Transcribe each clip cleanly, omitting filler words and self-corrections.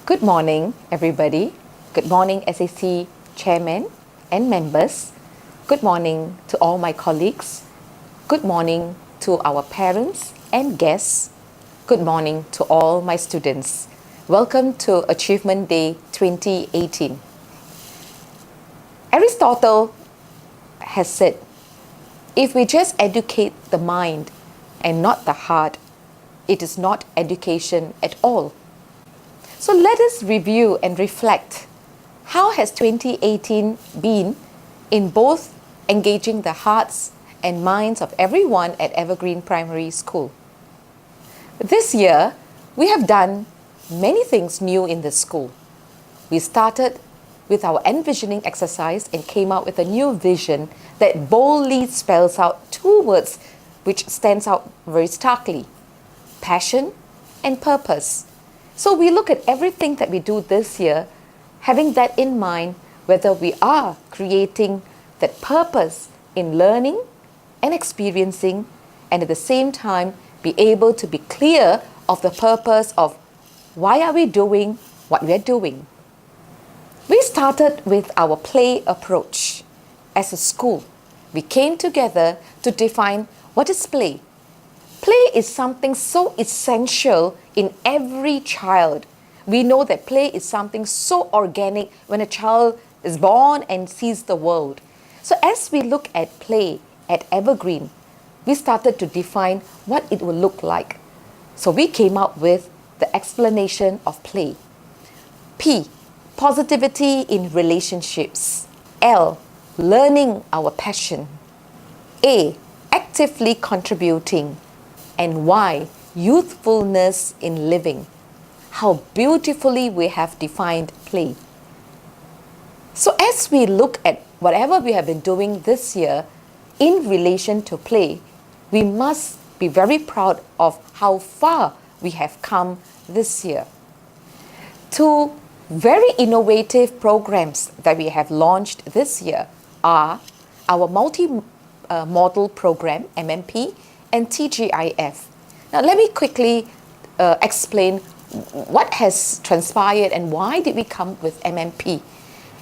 Good morning, everybody. Good morning, SAC chairman and members. Good morning to all my colleagues. Good morning to our parents and guests. Good morning to all my students. Welcome to Achievement Day 2018. Aristotle has said, if we just educate the mind and not the heart, it is not education at all. So let us review and reflect. How has 2018 been in both engaging the hearts and minds of everyone at Evergreen Primary School? This year, we have done many things new in the school. We started with our envisioning exercise and came out with a new vision that boldly spells out two words which stands out very starkly: passion and purpose. So we look at everything that we do this year, having that in mind, whether we are creating that purpose in learning and experiencing, and at the same time be able to be clear of the purpose of why are we doing what we are doing. We started with our play approach. As a school, we came together to define what is play. Play is something so essential in every child. We know that play is something so organic when a child is born and sees the world. So as we look at play at Evergreen, we started to define what it will look like. So we came up with the explanation of play. P, positivity in relationships. L, learning our passion. A, actively contributing. And Y, youthfulness in living. How beautifully we have defined play. So as we look at whatever we have been doing this year in relation to play, we must be very proud of how far we have come this year. Two very innovative programs that we have launched this year are our multi-model program, MMP, and TGIF. Now let me quickly explain what has transpired and why did we come with MMP.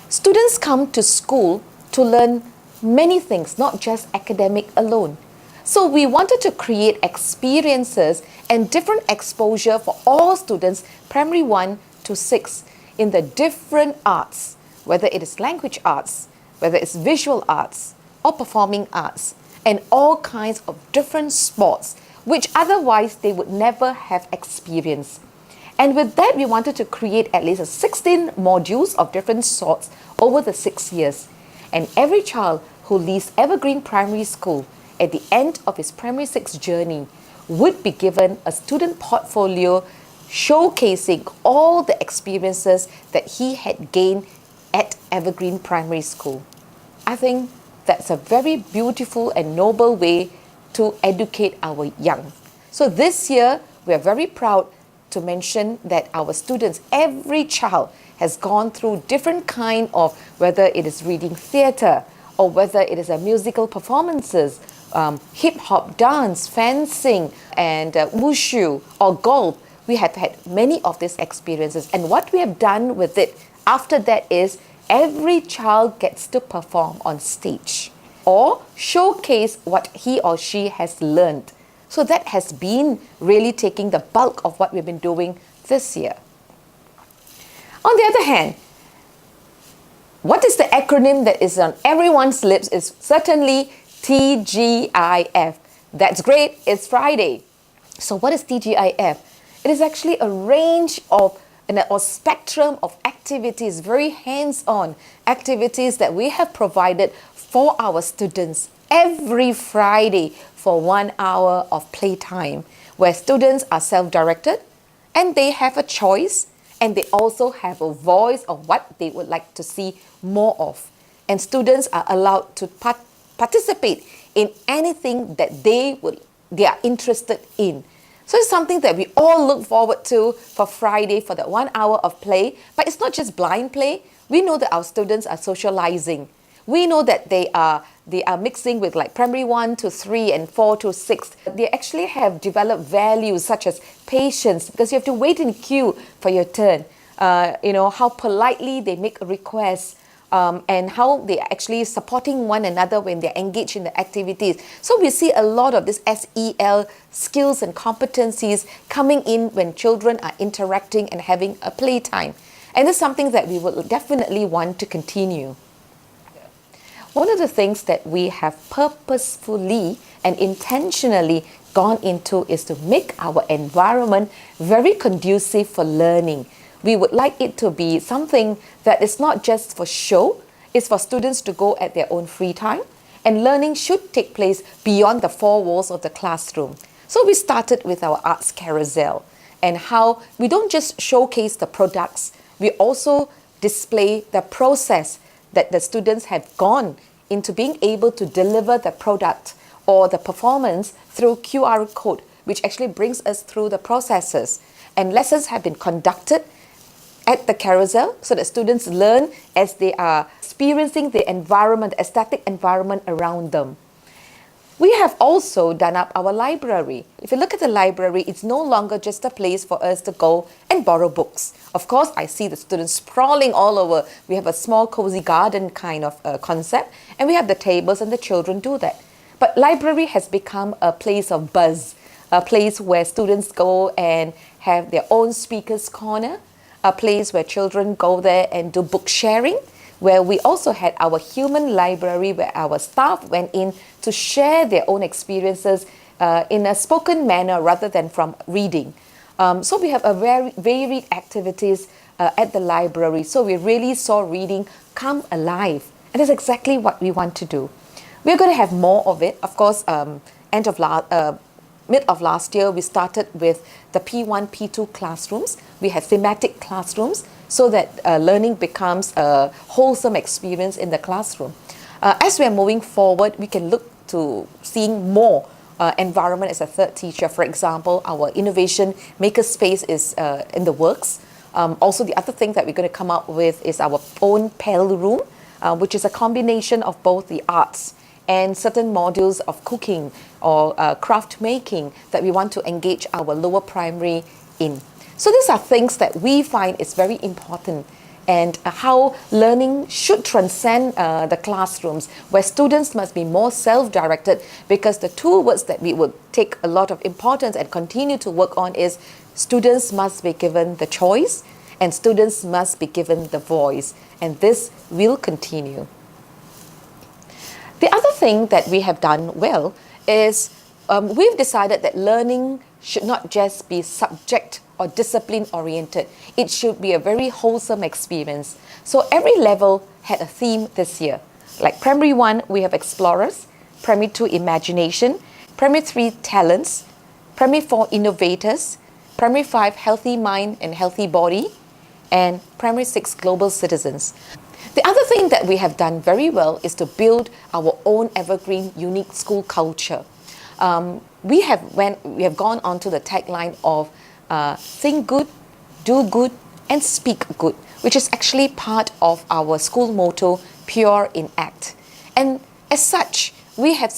Students come to school to learn many things, not just academic alone. So we wanted to create experiences and different exposure for all students, primary 1 to 6, in the different arts, whether it is language arts, whether it's visual arts or performing arts, and all kinds of different sports, which otherwise they would never have experienced. And with that, we wanted to create at least 16 modules of different sorts over the 6 years. And every child who leaves Evergreen Primary School at the end of his primary 6 journey would be given a student portfolio showcasing all the experiences that he had gained at Evergreen Primary School. I think that's a very beautiful and noble way to educate our young. So this year, we are very proud to mention that our students, every child has gone through different kind of, whether it is reading theatre or whether it is a musical performances, hip-hop, dance, fencing, and wushu or golf. We have had many of these experiences. And what we have done with it after that is every child gets to perform on stage or showcase what he or she has learned. So that has been really taking the bulk of what we've been doing this year. On the other hand, what is the acronym that is on everyone's lips is certainly TGIF. That's great, it's Friday. So what is TGIF? It is actually a range of or spectrum of activities, very hands-on activities that we have provided for our students every Friday for 1 hour of playtime, where students are self-directed and they have a choice and they also have a voice of what they would like to see more of. And students are allowed to participate in anything that they are interested in. So it's something that we all look forward to for Friday, for that 1 hour of play. But it's not just blind play. We know that our students are socializing. We know that they are mixing with like primary 1 to 3 and 4 to 6. They actually have developed values such as patience, because you have to wait in queue for your turn. how politely they make requests, and how they are actually supporting one another when they're engaged in the activities. So we see a lot of this SEL skills and competencies coming in when children are interacting and having a playtime. And it's something that we will definitely want to continue. One of the things that we have purposefully and intentionally gone into is to make our environment very conducive for learning. We would like it to be something that is not just for show, it's for students to go at their own free time, and learning should take place beyond the four walls of the classroom. So we started with our arts carousel, and how we don't just showcase the products, we also display the process that the students have gone into being able to deliver the product or the performance through QR code, which actually brings us through the processes. And lessons have been conducted at the carousel so that students learn as they are experiencing the environment, the aesthetic environment around them. We have also done up our library. If you look at the library, it's no longer just a place for us to go and borrow books. Of course, I see the students sprawling all over. We have a small cozy garden kind of concept, and we have the tables and the children do that. But library has become a place of buzz, a place where students go and have their own speaker's corner, a place where children go there and do book sharing, where we also had our human library where our staff went in to share their own experiences in a spoken manner rather than from reading. So we have a very varied activities at the library. So we really saw reading come alive. And that's exactly what we want to do. We're going to have more of it. Of course, mid of last year, we started with the P1, P2 classrooms. We have thematic classrooms so that learning becomes a wholesome experience in the classroom. As we are moving forward, we can look to seeing more environment as a third teacher. For example, our innovation makerspace is in the works. Also, the other thing that we're going to come up with is our own Pell room, which is a combination of both the arts and certain modules of cooking or craft making that we want to engage our lower primary in. So these are things that we find is very important, and how learning should transcend the classrooms, where students must be more self-directed, because the two words that we would take a lot of importance and continue to work on is students must be given the choice and students must be given the voice, and this will continue. The other thing that we have done well is we've decided that learning should not just be subject or discipline oriented. It should be a very wholesome experience. So every level had a theme this year. Like primary 1, we have explorers, primary 2, imagination, primary 3, talents, primary 4, innovators, primary 5, healthy mind and healthy body, and primary 6, global citizens. The other thing that we have done very well is to build our own evergreen, unique school culture. We have gone on to the tagline of think good, do good, and speak good, which is actually part of our school motto, pure in act. And as such, we have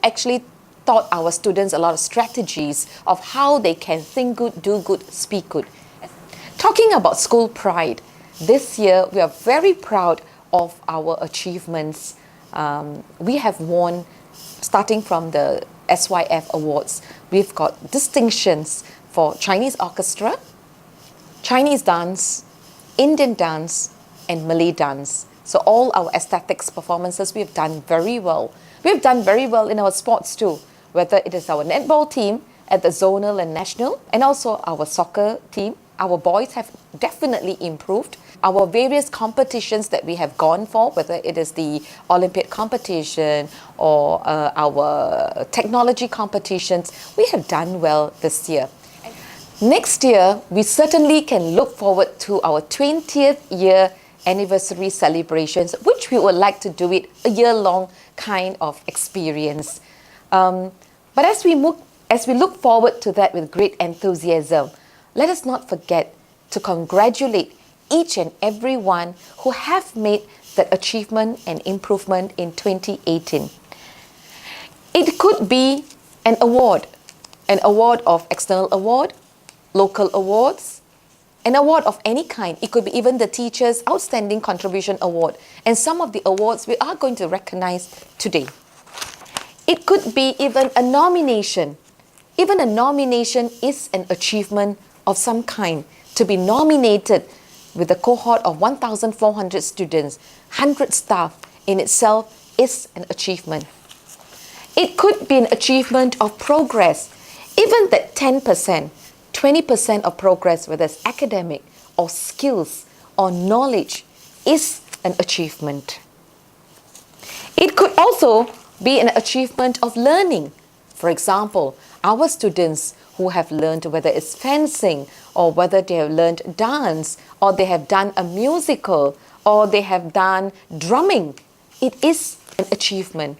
actually taught our students a lot of strategies of how they can think good, do good, speak good. Talking about school pride, this year we are very proud of our achievements. We have won, starting from the SYF awards, we've got distinctions for Chinese orchestra, Chinese dance, Indian dance, and Malay dance. So all our aesthetics performances, we've done very well. We've done very well in our sports too, whether it is our netball team at the zonal and national, and also our soccer team. Our boys have definitely improved. Our various competitions that we have gone for, whether it is the Olympiad competition or our technology competitions, we have done well this year. Next year, we certainly can look forward to our 20th year anniversary celebrations, which we would like to do it a year-long kind of experience. But as we look forward to that with great enthusiasm, let us not forget to congratulate each and every one who have made that achievement and improvement in 2018. It could be an award of external award, local awards, An award of any kind. It could be even the Teacher's Outstanding Contribution Award. And some of the awards we are going to recognize today. It could be even a nomination. Even a nomination is an achievement of some kind. To be nominated with a cohort of 1,400 students, 100 staff in itself is an achievement. It could be an achievement of progress. Even that 10%, 20% of progress, whether it's academic or skills or knowledge, is an achievement. It could also be an achievement of learning. For example, our students who have learned, whether it's fencing or whether they have learned dance or they have done a musical or they have done drumming, it is an achievement.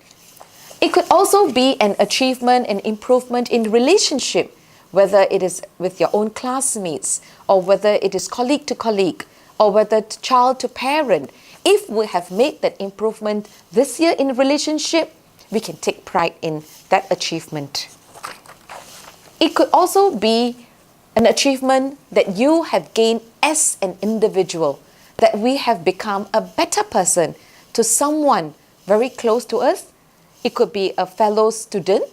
It could also be an achievement and improvement in relationship, whether it is with your own classmates or whether it is colleague to colleague or whether child to parent. If we have made that improvement this year in relationship, we can take pride in that achievement. It could also be an achievement that you have gained as an individual, that we have become a better person to someone very close to us. It could be a fellow student,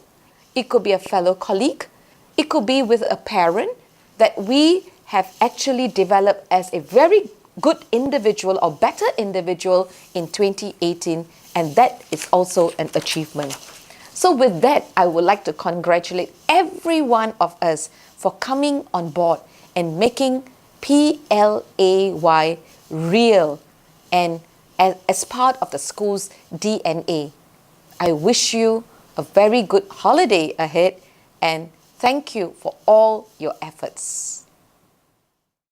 it could be a fellow colleague, it could be with a parent, that we have actually developed as a very good individual or better individual in 2018, and that is also an achievement. So with that, I would like to congratulate every one of us for coming on board and making PLAY real and as part of the school's DNA. I wish you a very good holiday ahead and thank you for all your efforts.